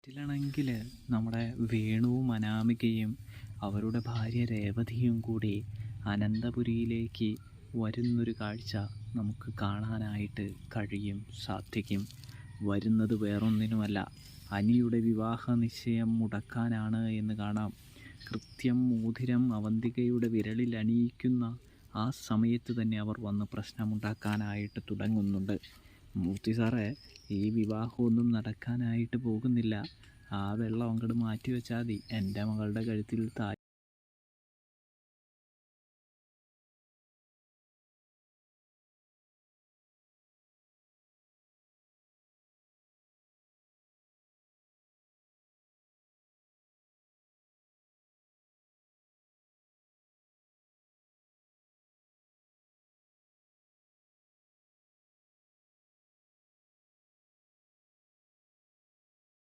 ണെങ്കിൽ നമ്മുടെ വേണുവും അനാമികയും അവരുടെ ഭാര്യ രേവതിയും കൂടി അനന്തപുരിയിലേക്ക് വരുന്നൊരു കാഴ്ച നമുക്ക് കാണാനായിട്ട് സാധിക്കും. വരുന്നത് വേറൊന്നിനുമല്ല, അനിയുടെ വിവാഹ നിശ്ചയം മുടക്കാനാണ് എന്ന് കാണാം. കൃത്യം മോതിരം അവന്തികയുടെ വിരലിൽ അണിയിക്കുന്ന ആ സമയത്ത് തന്നെ അവർ വന്ന് പ്രശ്നമുണ്ടാക്കാനായിട്ട് തുടങ്ങുന്നുണ്ട്. മൂർത്തി സാറേ, ഈ വിവാഹമൊന്നും നടക്കാനായിട്ട് പോകുന്നില്ല. ആ വെള്ളം അങ്ങോട്ട് മാറ്റി വെച്ചാൽ മതി. എൻ്റെ മകളുടെ കഴുത്തിൽ